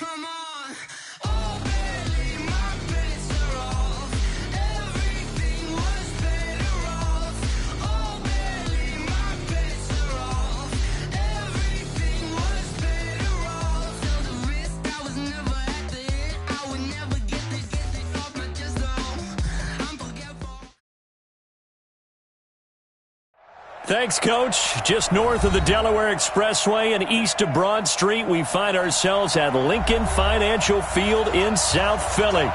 Come on. Oh, barely, my bets are off. Everything was better off. Oh, barely, my bets are off. Everything was better off. Till the risk, I was never at the hit. I would never get this off my chest, though. I'm forgetful. Thanks, Coach. Just north of the Delaware Expressway and east of Broad Street, we find ourselves at Lincoln Financial Field in South Philly.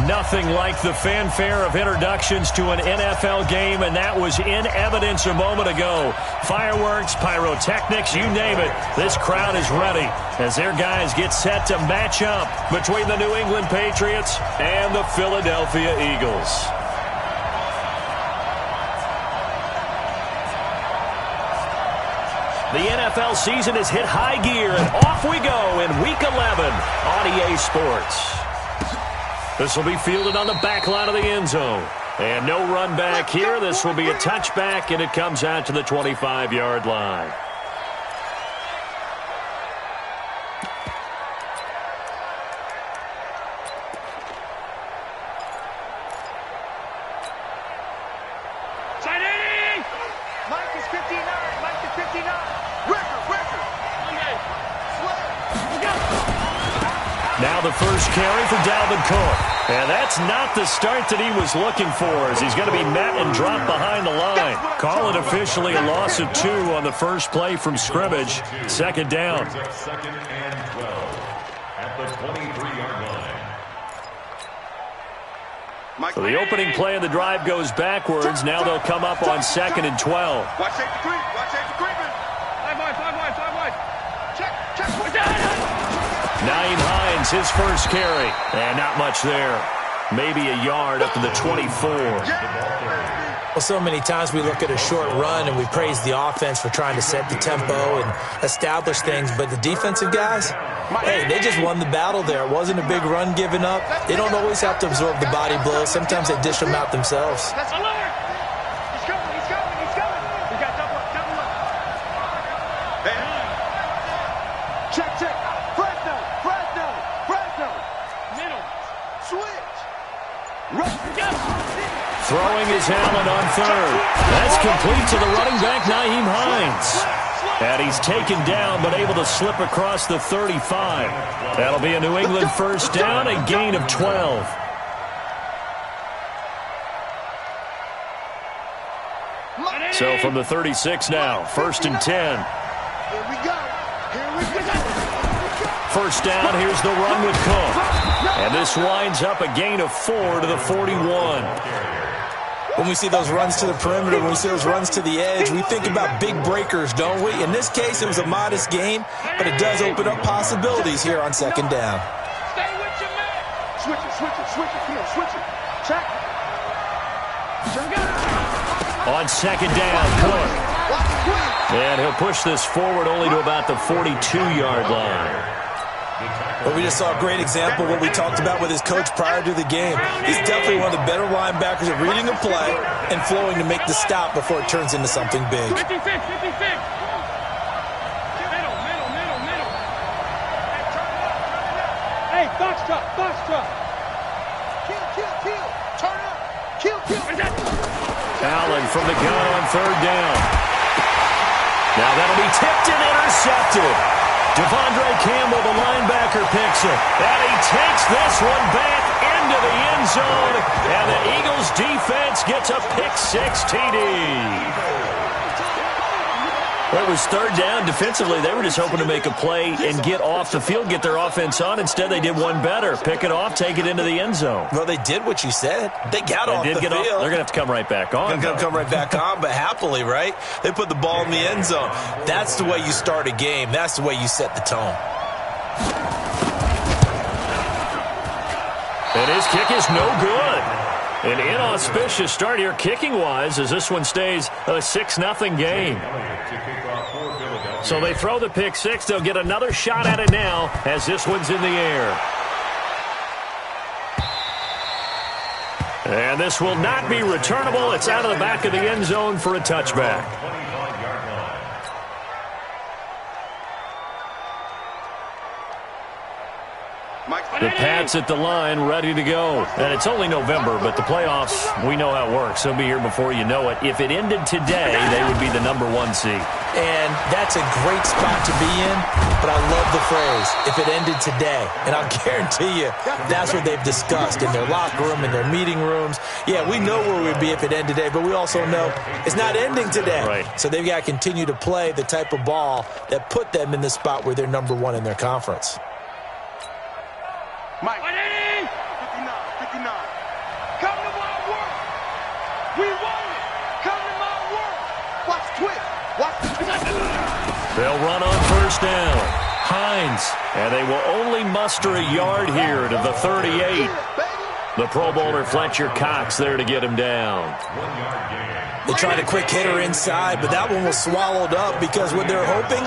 Nothing like the fanfare of introductions to an NFL game, and that was in evidence a moment ago. Fireworks, pyrotechnics, you name it. This crowd is ready as their guys get set to match up between the New England Patriots and the Philadelphia Eagles. The NFL season has hit high gear, and off we go in Week 11 on EA Sports. This will be fielded on the back line of the end zone. And no run back here. This will be a touchback, and it comes out to the 25-yard line. Mike is 59. Mike is 59. Record. Now the first carry for Dalvin Cook. And that's not the start that he was looking for, as he's going to be met and dropped behind the line. Call it officially a loss of 2 on the first play from scrimmage. Second down. Second and 12 at the 23-yard line. So the opening play of the drive goes backwards. Now they'll come up on second and 12. Watch safety creep. Watch safety creeping. 5 wide. Check. Naeem Hines, his first carry. And not much there. Maybe a yard up to the 24. Well, so many times we look at a short run and we praise the offense for trying to set the tempo and establish things. But the defensive guys, hey, they just won the battle there. It wasn't a big run given up. They don't always have to absorb the body blows. Sometimes they dish them out themselves. He's coming. We got double up. Hey. Check. Fresno. Middle. Switch. Throwing is Allen on third. That's complete to the running back, Naeem Hines. And he's taken down, but able to slip across the 35. That'll be a New England first down, a gain of 12. So from the 36 now, first and 10. Here we go. First down, here's the run with Cook. And this winds up a gain of 4 to the 41. When we see those runs to the perimeter, when we see those runs to the edge, we think about big breakers, don't we? In this case, it was a modest gain, but it does open up possibilities here on second down. Stay with your man. Switch it. Switch it. Check. On second down, Cook. And he'll push this forward only to about the 42-yard line. But we just saw a great example of what we talked about with his coach prior to the game. He's definitely one of the better linebackers at reading a play and flowing to make the stop before it turns into something big. 56. Middle. Hey, box truck. Kill. Turn up. Kill. Allen from the gun on third down. Now that'll be tipped and intercepted. Devondre Campbell, the linebacker, picks it. And he takes this one back into the end zone. And the Eagles defense gets a pick-6 TD. Well, it was third down. Defensively, they were just hoping to make a play and get off the field, get their offense on. Instead, they did one better. Pick it off, take it into the end zone. Well, they did what you said. They got off the field. They're going to have to come right back on. They're going to come right back on, but happily, right? They put the ball in the end zone. That's the way you start a game. That's the way you set the tone. And his kick is no good. An inauspicious start here kicking-wise as this one stays a 6-0 game. So they throw the pick-6. They'll get another shot at it now as this one's in the air. And this will not be returnable. It's out of the back of the end zone for a touchback. The Pats at the line, ready to go. And it's only November, but the playoffs, we know how it works. They'll be here before you know it. If it ended today, they would be the #1 seed. And that's a great spot to be in, but I love the phrase, if it ended today. And I'll guarantee you that's what they've discussed in their locker room, in their meeting rooms. Yeah, we know where we'd be if it ended today, but we also know it's not ending today. Right. So they've got to continue to play the type of ball that put them in the spot where they're #1 in their conference. Mike. 59. Come to my work. We won it. Come to my work. Watch twist. Watch the twist. They'll run on first down. Hines. And they will only muster a yard here to the 38. The Pro Bowler Fletcher Cox there to get him down. 1 yard gain. They tried a quick hitter inside, but that one was swallowed up because what they're hoping,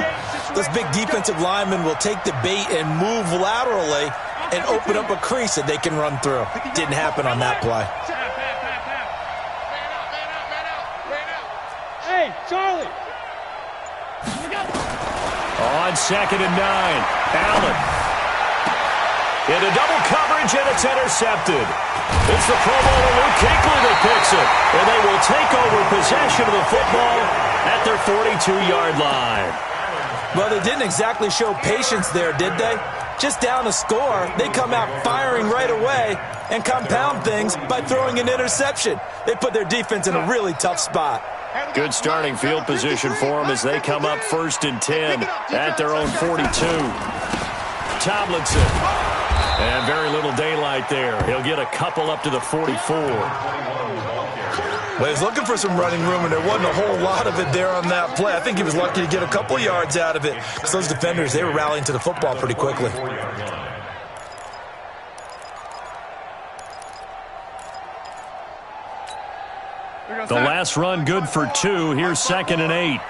those big defensive linemen will take the bait and move laterally and open up a crease that they can run through. Didn't happen on that play. Hey, Charlie. On 2nd and 9, Allen. Into double coverage, and it's intercepted. It's the Pro Bowler Luke Kuechly that picks it. And they will take over possession of the football at their 42-yard line. Well, they didn't exactly show patience there, did they? Just down a score, they come out firing right away and compound things by throwing an interception. They put their defense in a really tough spot. Good starting field position for them as they come up 1st and 10 at their own 42. Tomlinson. And very little daylight there. He'll get a couple up to the 44. Well, he was looking for some running room, and there wasn't a whole lot of it there on that play. I think he was lucky to get a couple yards out of it because those defenders, they were rallying to the football pretty quickly. The last run good for 2. Here's 2nd and 8.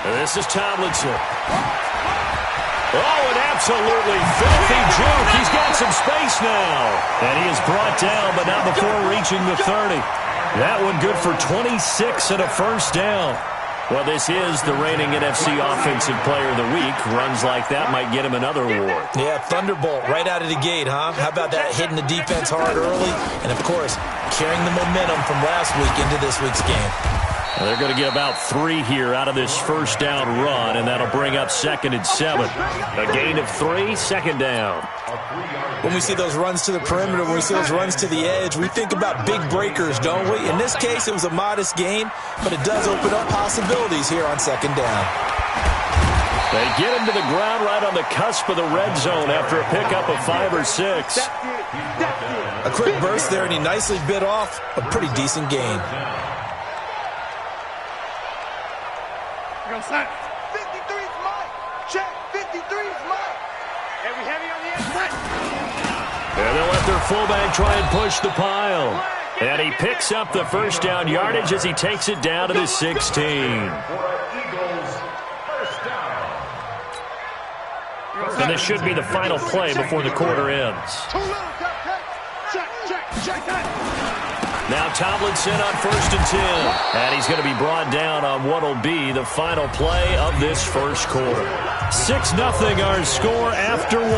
And this is Tomlinson. Oh, an absolutely filthy juke. He's got some space now. And he is brought down, but not before reaching the 30. That one good for 26 and a first down. Well, this is the reigning NFC Offensive Player of the Week. Runs like that might get him another award. Yeah, thunderbolt right out of the gate, huh? How about that, hitting the defense hard early? And, of course, carrying the momentum from last week into this week's game. Well, they're going to get about 3 here out of this first down run, and that'll bring up 2nd and 7. A gain of 3, 2nd down. When we see those runs to the perimeter, when we see those runs to the edge, we think about big breakers, don't we? In this case, it was a modest gain, but it does open up possibilities here on 2nd down. They get him to the ground right on the cusp of the red zone after a pickup of 5 or 6. A quick burst there, and he nicely bit off a pretty decent gain. 53's Mike. Check. 53's Mike. Heavy on the inside. And they'll let their fullback try and push the pile. And he picks up the first down yardage as he takes it down to the 16. And this should be the final play before the quarter ends. Now Tomlinson on 1st and 10. And he's going to be brought down on what will be the final play of this first quarter. 6-0 our score after 1.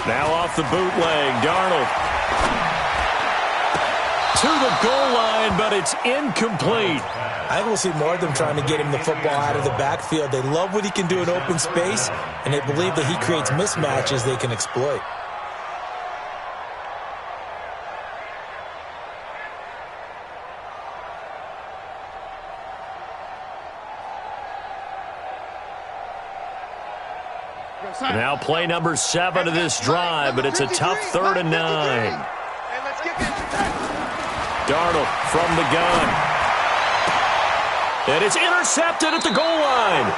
Now off the bootleg, Darnold. To the goal line, but it's incomplete. I think we'll see more of them trying to get him the football out of the backfield. They love what he can do in open space, and they believe that he creates mismatches they can exploit. Now play number 7 of this drive, but it's a tough 3rd and 9. Darnold from the gun. And it's intercepted at the goal line.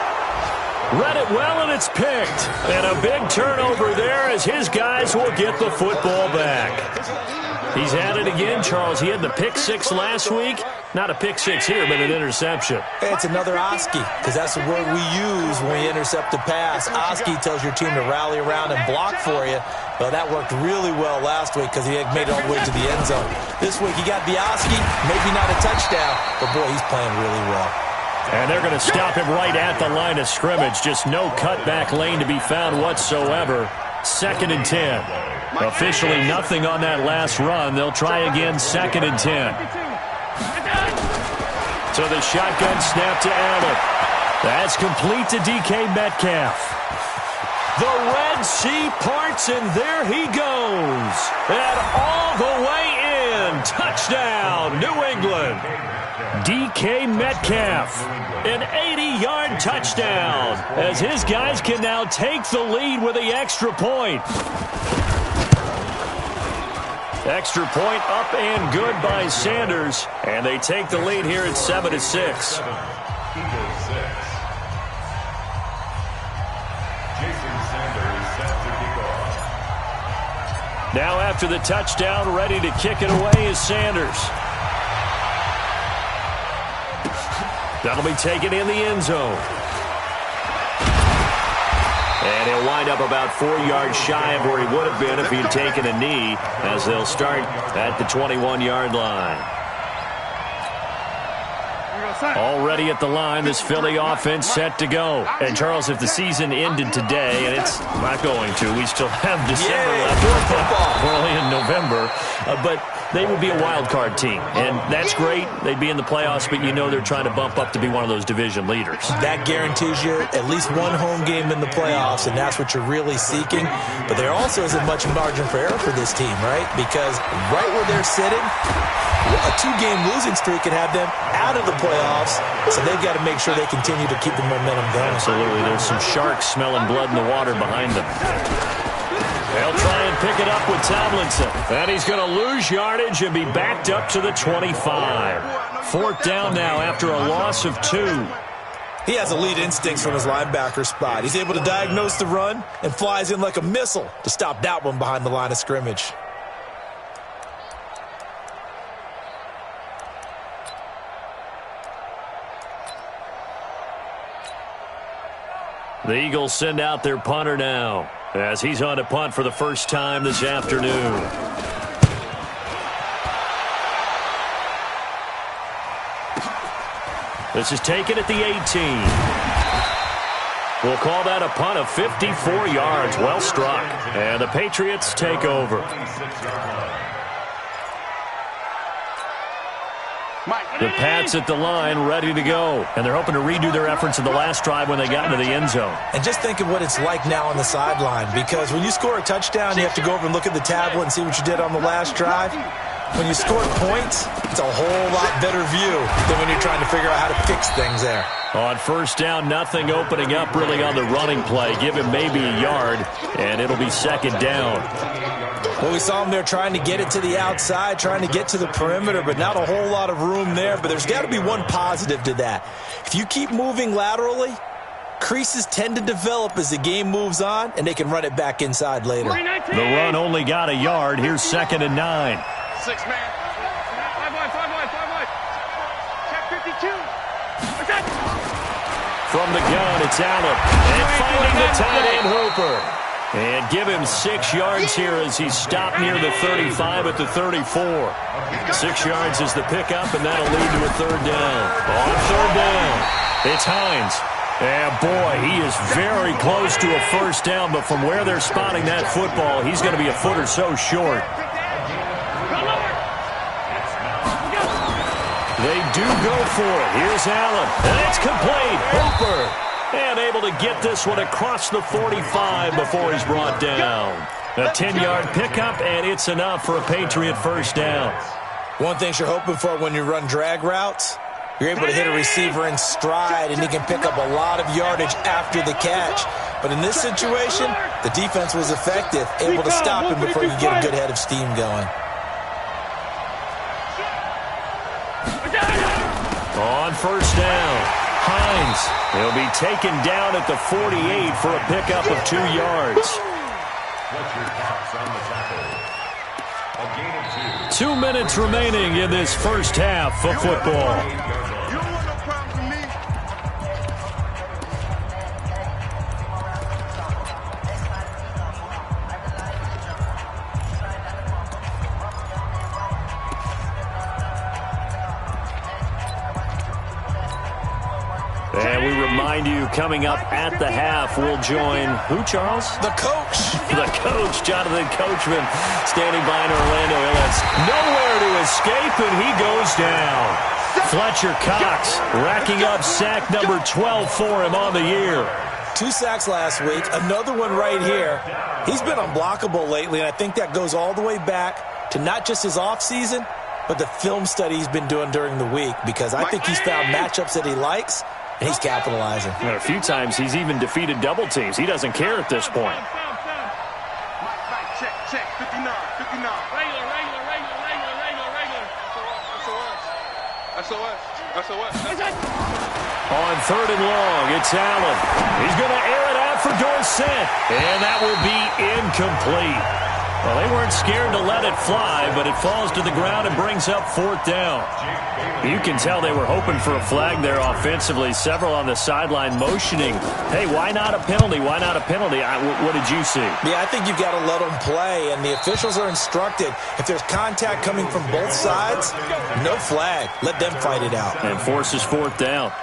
Read it well, and it's picked. And a big turnover there as his guys will get the football back. He's had it again, Charles. He had the pick 6 last week. Not a pick 6 here, but an interception. It's another Oski, because that's the word we use when we intercept a pass. Oski tells your team to rally around and block for you. Well, that worked really well last week because he had made it all the way to the end zone. This week he got Bialski, maybe not a touchdown, but boy, he's playing really well. And they're going to stop him right at the line of scrimmage. Just no cutback lane to be found whatsoever. 2nd and 10. Officially nothing on that last run. They'll try again, 2nd and 10. So the shotgun snap to Allen. That's complete to DK Metcalf. The Red Sea parts, and there he goes. And all the way in. Touchdown, New England. DK Metcalf, an 80-yard touchdown, as his guys can now take the lead with the extra point. Extra point up and good by Sanders, and they take the lead here at 7-6. Now after the touchdown, ready to kick it away is Sanders. That'll be taken in the end zone. And he'll wind up about 4 yards shy of where he would have been if he'd taken a knee, as they'll start at the 21-yard line. Already at the line, this Philly offense set to go. And, Charles, if the season ended today, and it's not going to, we still have December left. We're only in November. But they would be a wild card team. And that's great. They'd be in the playoffs, but you know they're trying to bump up to be one of those division leaders. That guarantees you at least one home game in the playoffs, and that's what you're really seeking. But there also isn't much margin for error for this team, right? Because right where they're sitting, a 2-game losing streak could have them out of the playoffs, so they've got to make sure they continue to keep the momentum going. Absolutely. There's some sharks smelling blood in the water behind them. They'll try and pick it up with Tomlinson. And he's going to lose yardage and be backed up to the 25. 4th down now after a loss of 2. He has elite instincts from his linebacker spot. He's able to diagnose the run and flies in like a missile to stop that one behind the line of scrimmage. The Eagles send out their punter now, as he's on to punt for the first time this afternoon. This is taken at the 18. We'll call that a punt of 54 yards. Well struck. And the Patriots take over. The Pats at the line, ready to go. And they're hoping to redo their efforts in the last drive when they got into the end zone. And just think of what it's like now on the sideline, because when you score a touchdown, you have to go over and look at the tablet and see what you did on the last drive. When you score points, it's a whole lot better view than when you're trying to figure out how to fix things there. On 1st down, nothing opening up really on the running play. Give him maybe a yard, and it'll be 2nd down. Well, we saw him there trying to get it to the outside, trying to get to the perimeter, but not a whole lot of room there. But there's got to be one positive to that. If you keep moving laterally, creases tend to develop as the game moves on, and they can run it back inside later. The run only got a yard. Here's 2nd and 9. 6 man. 5 wide. Check 52. From the gun, it's Allen. And finding the tight end Hooper. And give him 6 yards here as he's stopped near the 35 at the 34. 6 yards is the pickup, and that'll lead to a 3rd down. On 3rd down, it's Hines. And, boy, he is very close to a 1st down, but from where they're spotting that football, he's going to be a foot or so short. They do go for it. Here's Allen. And it's complete. Hooper. And able to get this one across the 45 before he's brought down. A 10-yard pickup, and it's enough for a Patriot 1st down. One thing you're hoping for when you run drag routes, you're able to hit a receiver in stride, and he can pick up a lot of yardage after the catch. But in this situation, the defense was effective, able to stop him before you get a good head of steam going. On 1st down, Hines. He'll be taken down at the 48 for a pickup of 2 yards. 2 minutes remaining in this first half of football. And we remind you, coming up at the half, we'll join who, Charles? The coach. The coach, Jonathan Coachman, standing by in Orlando. He'll have nowhere to escape, and he goes down. Fletcher Cox racking up sack number 12 for him on the year. 2 sacks last week, another one right here. He's been unblockable lately, and I think that goes all the way back to not just his offseason, but the film study he's been doing during the week, because I think he's found matchups that he likes, and he's capitalizing. And a few times he's even defeated double teams. He doesn't care at this point. Check, 59. Regular. SOS. On 3rd and long, it's Allen. He's going to air it out for Dorsett, and that will be incomplete. Well, they weren't scared to let it fly, but it falls to the ground and brings up 4th down. You can tell they were hoping for a flag there offensively. Several on the sideline motioning, hey, why not a penalty? Why not a penalty? What did you see? Yeah, I think you've got to let them play, and the officials are instructed, if there's contact coming from both sides, no flag. Let them fight it out. And forces 4th down.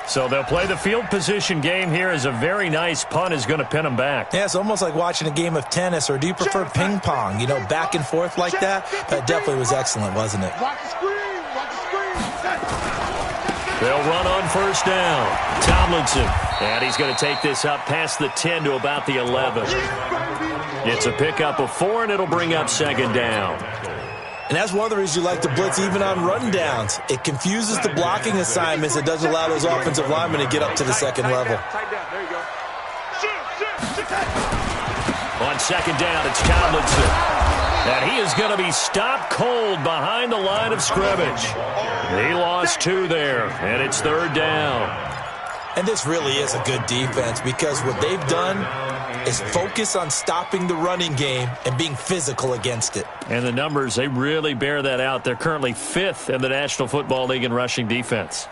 So they'll play the field position game here as a very nice punt is going to pin them back. Yeah, it's almost like watching a game of tennis, or do you prefer ping pong? You know, back and forth like that? That definitely was excellent, wasn't it? Watch the screen. They'll run on 1st down. Tomlinson. And he's going to take this up past the 10 to about the 11. It's a pickup of 4, and it'll bring up 2nd down. And that's one of the reasons you like to blitz even on rundowns. It confuses the blocking assignments. It doesn't allow those offensive linemen to get up to the 2nd level. There you go. On 2nd down, it's Tomlinson. And he is going to be stopped cold behind the line of scrimmage. He lost 2 there, and it's 3rd down. And this really is a good defense, because what they've done is focus on stopping the running game and being physical against it. And the numbers, they really bear that out. They're currently 5th in the National Football League in rushing defense.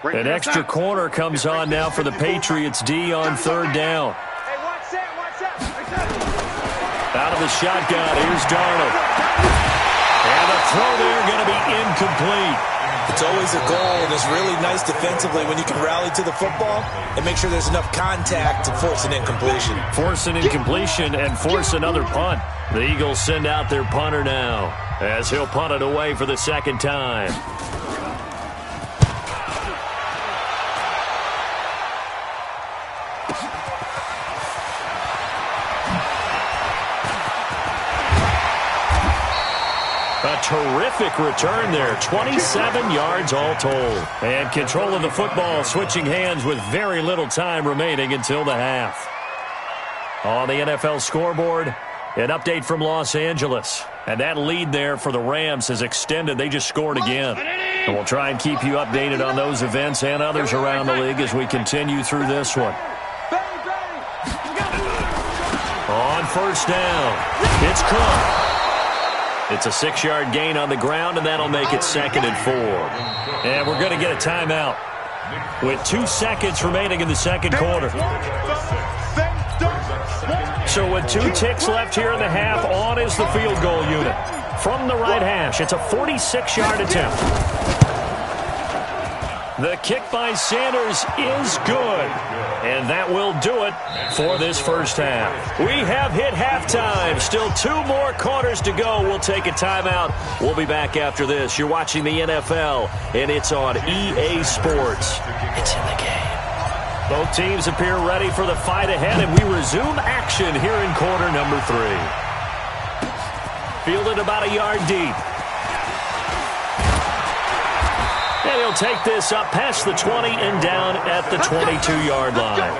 An extra corner comes on now for the Patriots D on 3rd down. Out of the shotgun, here's Darnold. And the throw there going to be incomplete. It's always a goal, and it's really nice defensively when you can rally to the football and make sure there's enough contact to force an incompletion. Force an incompletion and force another punt. The Eagles send out their punter now as he'll punt it away for the 2nd time. A terrific return there, 27 yards all told. And control of the football switching hands with very little time remaining until the half. On the NFL scoreboard, an update from Los Angeles. And that lead there for the Rams has extended. They just scored again. And we'll try and keep you updated on those events and others around the league as we continue through this one. On 1st down, it's Cook. It's a 6-yard gain on the ground, and that'll make it 2nd and 4. And we're going to get a timeout with 2 seconds remaining in the 2nd quarter. So with 2 ticks left here in the half, on is the field goal unit. From the right hash, it's a 46-yard attempt. The kick by Sanders is good. And that will do it for this first half. We have hit halftime. Still 2 more quarters to go. We'll take a timeout. We'll be back after this. You're watching the NFL, and it's on EA Sports. It's in the game. Both teams appear ready for the fight ahead, and we resume action here in quarter number 3. Fielded about a yard deep. And he'll take this up past the 20 and down at the 22-yard line.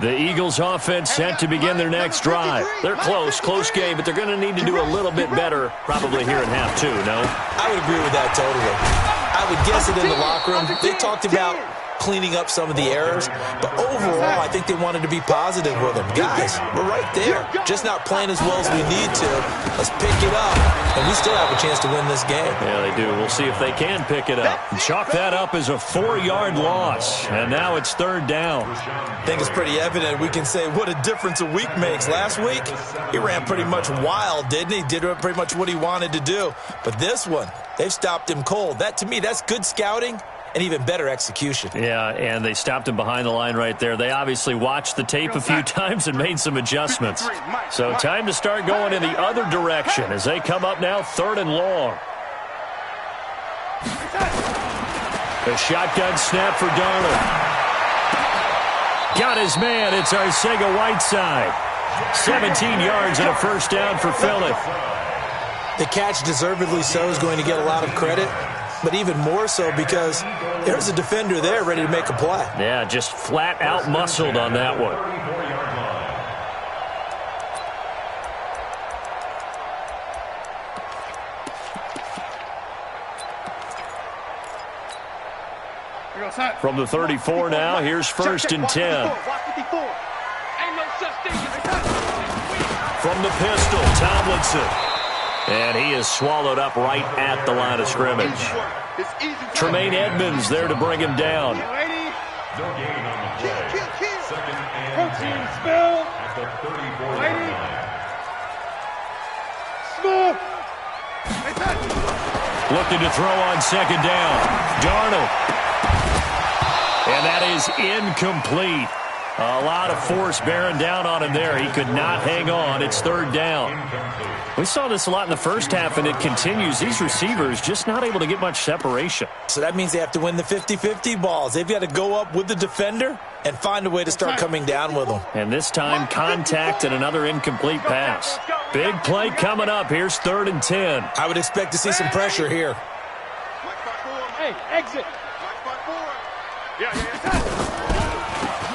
The Eagles offense set to begin their next drive. They're close game, but they're going to need to do a little bit better probably here in half 2, no? I would agree with that totally. I would guess it in the locker room. They talked about cleaning up some of the errors. But overall, I think they wanted to be positive with him. Guys, we're right there. Just not playing as well as we need to. Let's pick it up, and we still have a chance to win this game. Yeah, they do. We'll see if they can pick it up. Chalk that up as a 4-yard loss, and now it's third down. I think it's pretty evident. We can say what a difference a week makes. Last week, he ran pretty much wild, didn't he? Did pretty much what he wanted to do. But this one, they've stopped him cold. That, to me, that's good scouting and even better execution. Yeah, and they stopped him behind the line right there. They obviously watched the tape a few times and made some adjustments. So time to start going in the other direction as they come up now, third and long. A shotgun snap for Darnold. Got his man. It's Arcega-Whiteside. 17 yards and a first down for Philly. The catch, deservedly so, is going to get a lot of credit, but even more so because there's a defender there ready to make a play. Yeah, just flat out muscled on that one. From the 34 now, here's first and 10. From the pistol, Tomlinson. And he is swallowed up right at the line of scrimmage. Tremaine Edmonds there to bring him down. Looking to throw on second down. Darnold. And that is incomplete. A lot of force bearing down on him there. He could not hang on. It's third down. We saw this a lot in the first half, and it continues. These receivers just not able to get much separation. So that means they have to win the 50-50 balls. They've got to go up with the defender and find a way to start coming down with them. And this time, contact and another incomplete pass. Big play coming up. Here's third and 10. I would expect to see some pressure here. Hey, exit.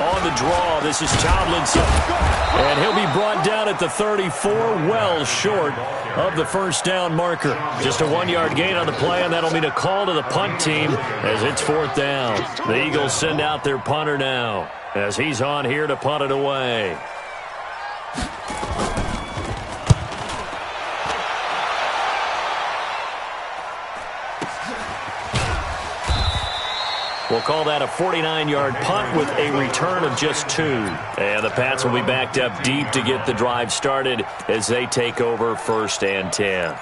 On the draw, this is Tomlinson. And he'll be brought down at the 34, well short of the first down marker. Just a 1-yard gain on the play, and that'll mean a call to the punt team as it's fourth down. The Eagles send out their punter now as he's on here to punt it away. We'll call that a 49-yard punt with a return of just 2. And the Pats will be backed up deep to get the drive started as they take over first and 10.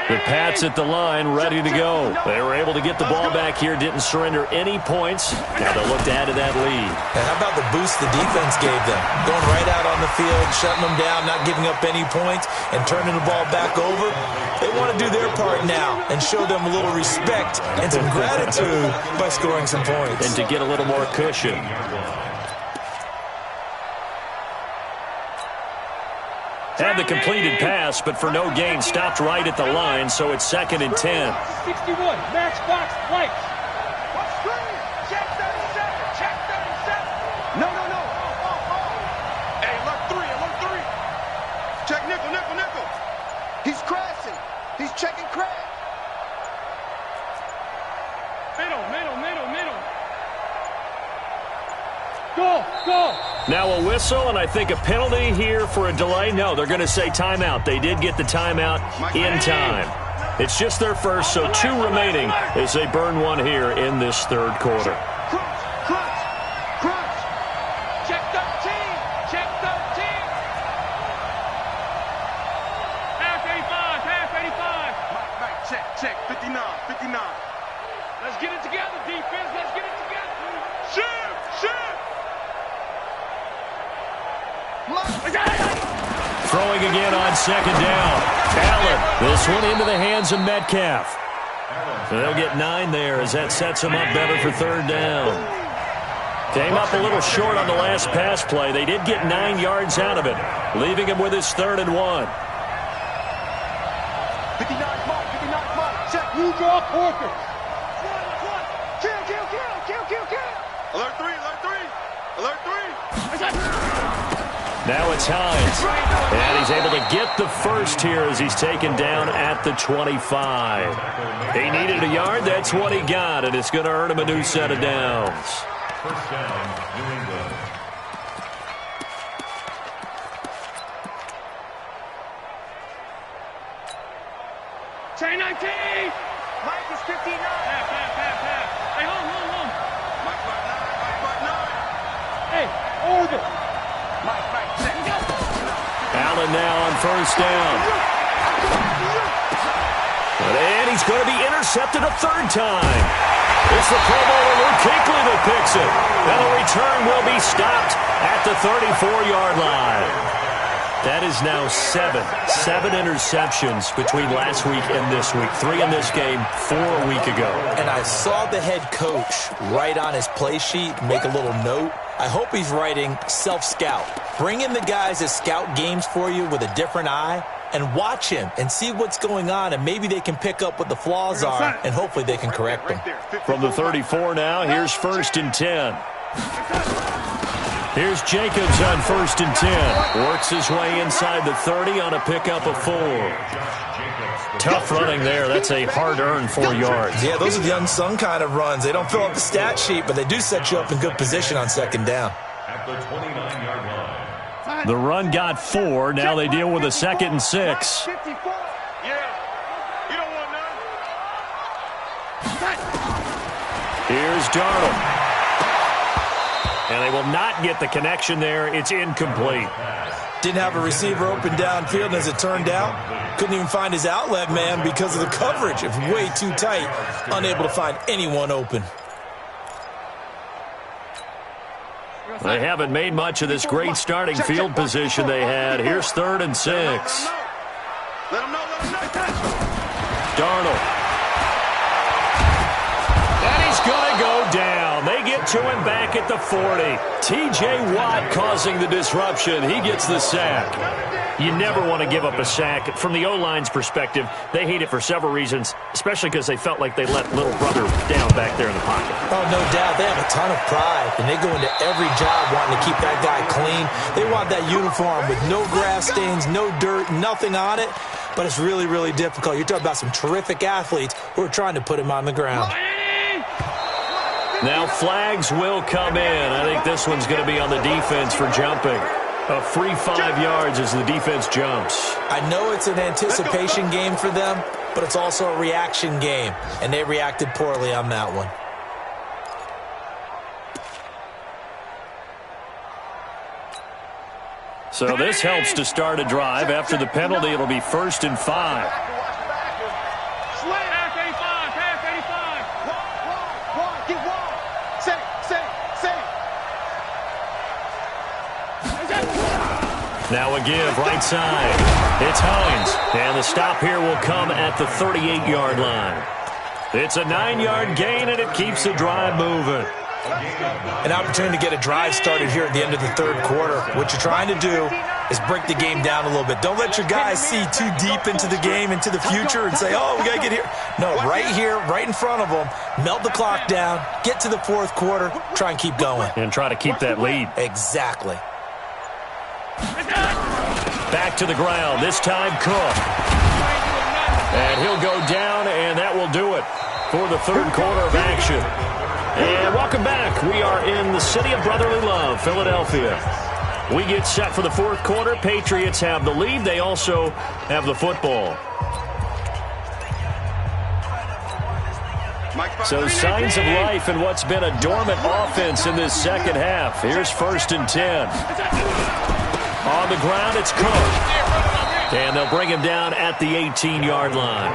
The Pats at the line, ready to go. They were able to get the ball back here, didn't surrender any points. Now they'll look to add to that lead. And how about the boost the defense gave them? Going right out on the field, shutting them down, not giving up any points, and turning the ball back over. They want to do their part now and show them a little respect and some gratitude by scoring some points. And to get a little more cushion. Had the completed pass, but for no gain, stopped right at the line, so it's second and 10. 61, match box, right. Check 37, check 37. No. Hey, alert 3. Check nickel. He's crashing. He's checking crash. Middle. Go. Now a whistle, and I think a penalty here for a delay. No, they're going to say timeout. They did get the timeout in time. It's just their first, so 2 remaining as they burn one here in this third quarter. Crunch. Check 13. Half 85. Check. 59. Let's get it together, defense. Let's get it together. Shoot. Throwing again on second down. Allen, this one into the hands of Metcalf. They'll get 9 there as that sets them up better for third down. Came up a little short on the last pass play. They did get 9 yards out of it, leaving him with his third and 1. 59 mark. Check. You draw Porker. Kill. Alert 3. Now it's Hines. And he's able to get the first here as he's taken down at the 25. He needed a yard. That's what he got, and it's going to earn him a new set of downs. First down, New England. Chain 19! Mike is 59. Pass. Hey, home. Mike, 9. Hey, over. Mike, set. Allen now on first down. And he's going to be intercepted a third time. It's the Pro Bowler Luke Kuechly that picks it. And the return will be stopped at the 34-yard line. That is now seven interceptions between last week and this week. 3 in this game, 4 a week ago. And I saw the head coach write on his play sheet, make a little note. I hope he's writing self-scout. Bring in the guys that scout games for you with a different eye and watch him and see what's going on, and maybe they can pick up what the flaws are, and hopefully they can correct them. From the 34 now, here's 1st and 10. Here's Jacobs on 1st and 10. Works his way inside the 30 on a pickup of 4. Tough running there. That's a hard-earned 4 yards. Yeah, those are the unsung kind of runs. They don't fill up the stat sheet, but they do set you up in good position on 2nd down. At the 29-yard line. The run got 4. Now they deal with a 2nd and 6. Yeah, you don't want none. Here's Darnold. And they will not get the connection there. It's incomplete. Didn't have a receiver open downfield, and as it turned out, couldn't even find his outlet man because of the coverage. It was way too tight, unable to find anyone open. They haven't made much of this great starting field position they had. Here's 3rd and 6. Let him know. Darnold. And he's going to go down. They get to him back at the 40. T.J. Watt causing the disruption. He gets the sack. You never want to give up a sack. From the O-line's perspective, they hate it for several reasons, especially because they felt like they let little brother down back there in the pocket. Oh, no doubt. They have a ton of pride, and they go into every job wanting to keep that guy clean. They want that uniform with no grass stains, no dirt, nothing on it, but it's really, really difficult. You're talking about some terrific athletes who are trying to put him on the ground. Now flags will come in. I think this one's going to be on the defense for jumping. A free 5 yards as the defense jumps. I know it's an anticipation game for them, but it's also a reaction game, and they reacted poorly on that one. So this helps to start a drive. After the penalty, it'll be 1st and 5. Now a give, right side. It's Hines. And the stop here will come at the 38-yard line. It's a 9-yard gain, and it keeps the drive moving. An opportunity to get a drive started here at the end of the 3rd quarter. What you're trying to do is break the game down a little bit. Don't let your guys see too deep into the game, into the future, and say, oh, we got to get here. No, right here, right in front of them, melt the clock down, get to the 4th quarter, try and keep going. And try to keep that lead. Exactly. Back to the ground, this time Cook. And he'll go down, and that will do it for the 3rd quarter of action. And welcome back. We are in the city of brotherly love, Philadelphia. We get set for the 4th quarter. Patriots have the lead. They also have the football. So signs of life in what's been a dormant offense in this 2nd half. Here's 1st and 10. On the ground, it's Cook. And they'll bring him down at the 18-yard line.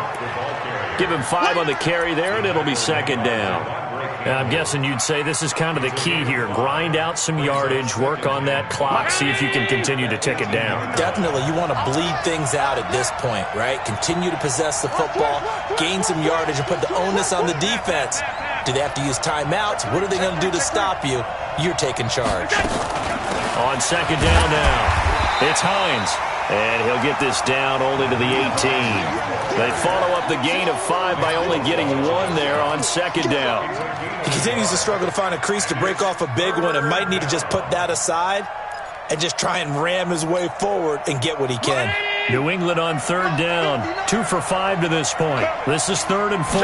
Give him 5 on the carry there, and it'll be 2nd down. And I'm guessing you'd say this is kind of the key here. Grind out some yardage, work on that clock, see if you can continue to tick it down. Definitely. You want to bleed things out at this point, right? Continue to possess the football, gain some yardage, and put the onus on the defense. Do they have to use timeouts? What are they going to do to stop you? You're taking charge. On 2nd down now, it's Hines. And he'll get this down only to the 18. They follow up the gain of 5 by only getting 1 there on 2nd down. He continues to struggle to find a crease to break off a big one and might need to just put that aside and just try and ram his way forward and get what he can. New England on third down. 2 for 5 to this point. This is 3rd and 4.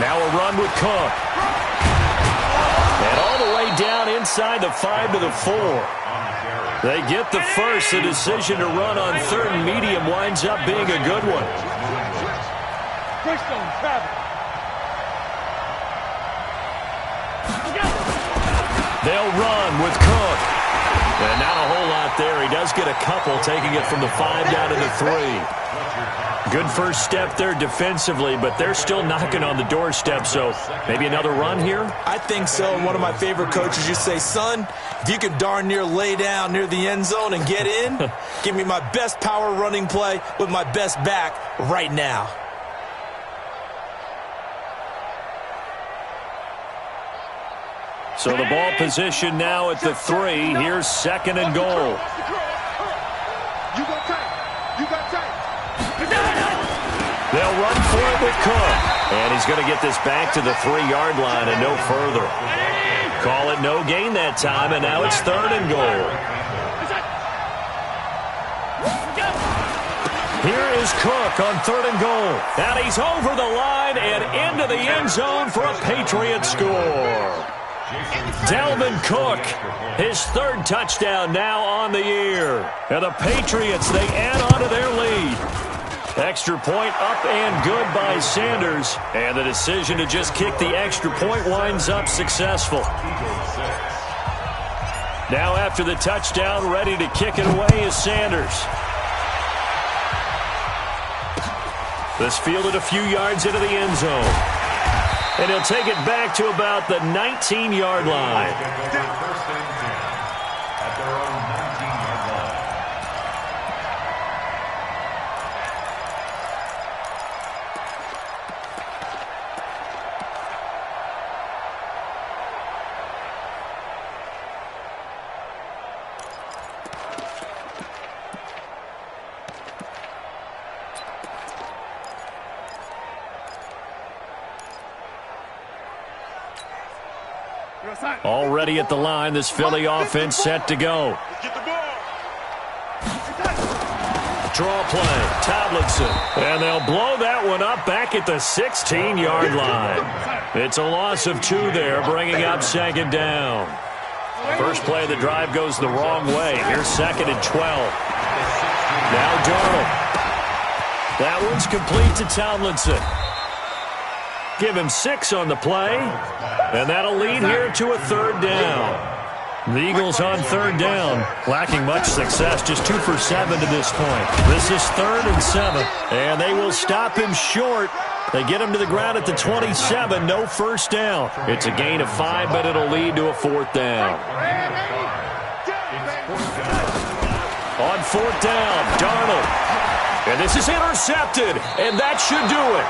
Now a run with Cook. And all the way down inside the 5 to the 4. They get the first. The decision to run on 3rd and medium winds up being a good one. They'll run with Cook. And not a whole lot there. He does get a couple, taking it from the 5 down to the 3. Good first step there defensively, but they're still knocking on the doorstep, so maybe another run here? I think so. One of my favorite coaches used to say, son, if you can darn near lay down near the end zone and get in, give me my best power running play with my best back right now. So the ball position now at the 3. Here's 2nd and goal. You got tight. You got tight. They'll run for it with Cook. And he's going to get this back to the 3-yard line and no further. Call it no gain that time, and now it's 3rd and goal. Here is Cook on 3rd and goal. And he's over the line and into the end zone for a Patriot score. Dalvin Cook, his 3rd touchdown now on the year. And the Patriots, they add on to their lead. Extra point up and good by Sanders. And the decision to just kick the extra point winds up successful. Now after the touchdown, ready to kick it away is Sanders. This fielded a few yards into the end zone. And he'll take it back to about the 19-yard line. Already at the line, this Philly offense set to go. Draw play, Tomlinson. And they'll blow that one up back at the 16-yard line. It's a loss of 2 there, bringing up 2nd down. First play of the drive goes the wrong way. Here's 2nd and 12. Now Darnold. That one's complete to Tomlinson. Give him 6 on the play, and that'll lead here to a 3rd down. The Eagles on 3rd down, lacking much success, just 2 for 7 to this point. This is 3rd and 7, and they will stop him short. They get him to the ground at the 27, no first down. It's a gain of 5, but it'll lead to a 4th down. On 4th down, Darnold. And this is intercepted, and that should do it.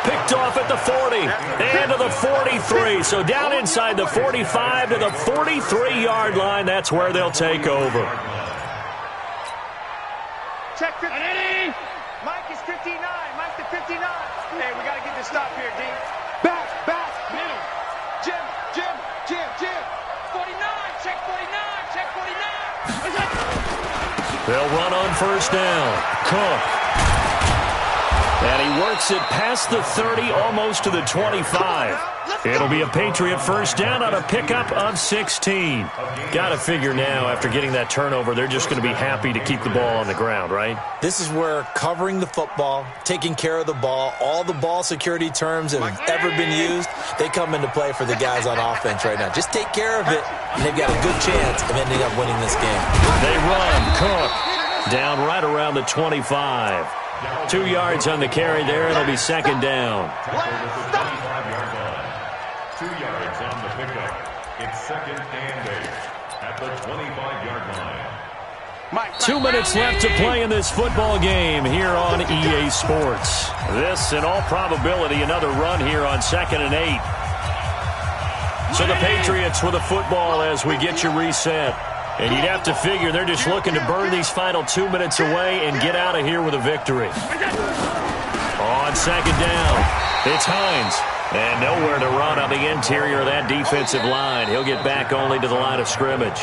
Picked off at the 40 and to the 43. So down inside the 45 to the 43-yard line. That's where they'll take over. Check 50. Mike is 59. Mike to 59. Hey, we got to get this stop here, D. Back, middle. Jim. 49. Check 49. Check 49. They'll run on first down. Cook. And he works it past the 30, almost to the 25. It'll be a Patriot first down on a pickup of 16. Got to figure now, after getting that turnover, they're just going to be happy to keep the ball on the ground, right? This is where covering the football, taking care of the ball, all the ball security terms that have ever been used, they come into play for the guys on offense right now. Just take care of it, and they've got a good chance of ending up winning this game. They run. Cook down right around the 25. 2 yards on the carry there. It'll be 2nd down. 2 yards on the pickup. It's 2nd and 8 at the 25-yard line. 2 minutes left to play in this football game here on EA Sports. This, in all probability, another run here on 2nd and 8. So the Patriots with the football as we get you reset. And you'd have to figure they're just looking to burn these final 2 minutes away and get out of here with a victory. On 2nd down, it's Hines. And nowhere to run on the interior of that defensive line. He'll get back only to the line of scrimmage.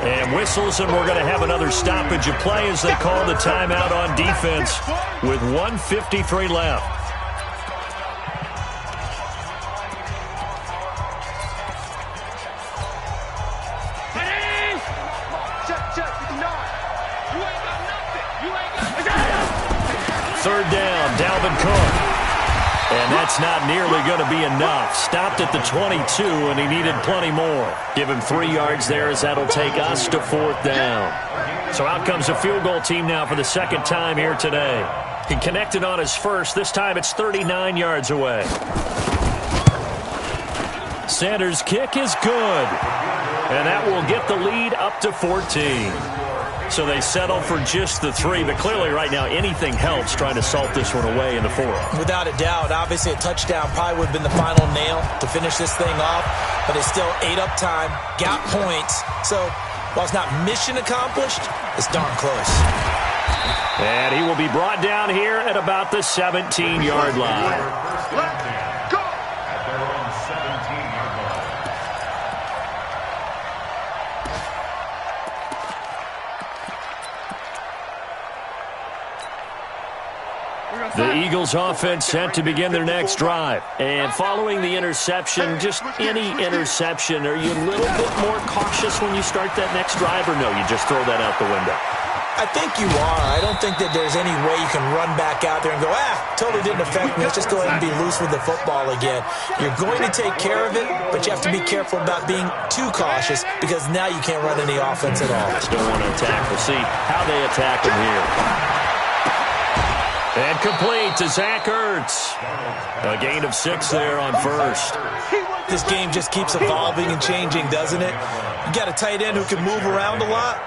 And whistles, and we're going to have another stoppage of play as they call the timeout on defense with 1:53 left. Third down, Dalvin Cook. And that's not nearly going to be enough. Stopped at the 22, and he needed plenty more. Give him 3 yards there as that'll take us to 4th down. So out comes a field goal team now for the second time here today. He connected on his first. This time it's 39 yards away. Sanders' kick is good. And that will get the lead up to 14. So they settle for just the 3, but clearly right now anything helps trying to salt this one away in the 4th. Without a doubt, obviously a touchdown probably would have been the final nail to finish this thing off, but it's still ate up time, got points. So while it's not mission accomplished, it's darn close. And he will be brought down here at about the 17-yard line. The Eagles offense set to begin their next drive. And following the interception, just any interception, are you a little bit more cautious when you start that next drive, or no, you just throw that out the window? I think you are. I don't think that there's any way you can run back out there and go, totally didn't affect me. Let's just go ahead and be loose with the football again. You're going to take care of it, but you have to be careful about being too cautious because now you can't run any offense at all. Still want to attack. We'll see how they attack him here. And complete to Zach Ertz. A gain of 6 there on first. This game just keeps evolving and changing, doesn't it? You got a tight end who can move around a lot,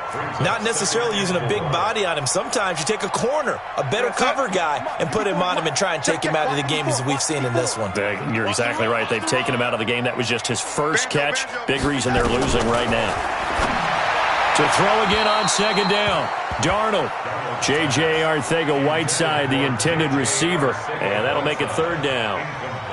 not necessarily using a big body on him. Sometimes you take a corner, a better cover guy, and put him on him and try and take him out of the game as we've seen in this one. You're exactly right. They've taken him out of the game. That was just his first catch. Big reason they're losing right now. To throw again on second down. Darnold. J.J. Arcega-Whiteside, the intended receiver. And that'll make it third down.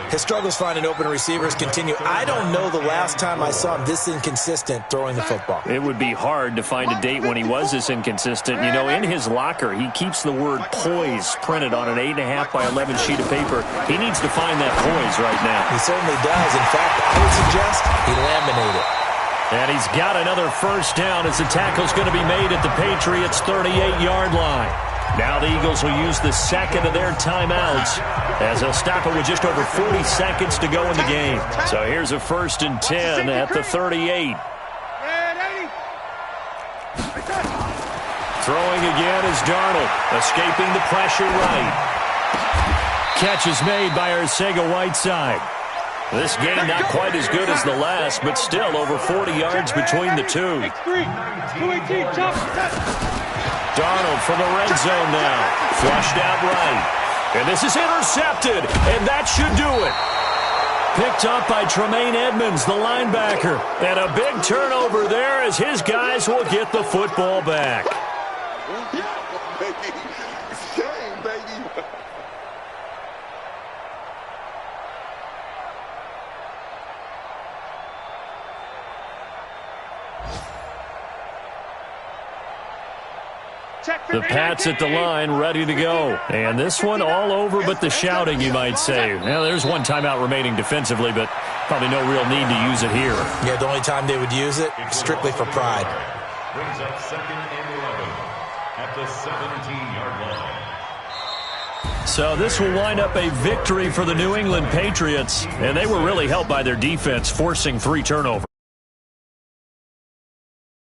His struggles finding open receivers continue. I don't know the last time I saw him this inconsistent throwing the football. It would be hard to find a date when he was this inconsistent. You know, in his locker, he keeps the word poise printed on an 8.5 by 11 sheet of paper. He needs to find that poise right now. He certainly does. In fact, I would suggest he laminate it. And he's got another first down as the tackle's going to be made at the Patriots' 38-yard line. Now the Eagles will use the second of their timeouts as they'll stop it with just over 40 seconds to go in the game. So here's a 1st and 10 at the 38. Throwing again is Darnold, escaping the pressure right. Catch is made by Arcega-Whiteside. This game not quite as good as the last, but still over 40 yards between the two. Darnold from the red zone now. Flushed out right. And this is intercepted, and that should do it. Picked up by Tremaine Edmonds, the linebacker. And a big turnover there as his guys will get the football back. The Pats at the line, ready to go. And this one all over but the shouting, you might say. Now, there's one timeout remaining defensively, but probably no real need to use it here. Yeah, the only time they would use it, strictly for pride. Brings up 2nd and 11 at the 17-yard line. So this will wind up a victory for the New England Patriots, and they were really helped by their defense, forcing 3 turnovers.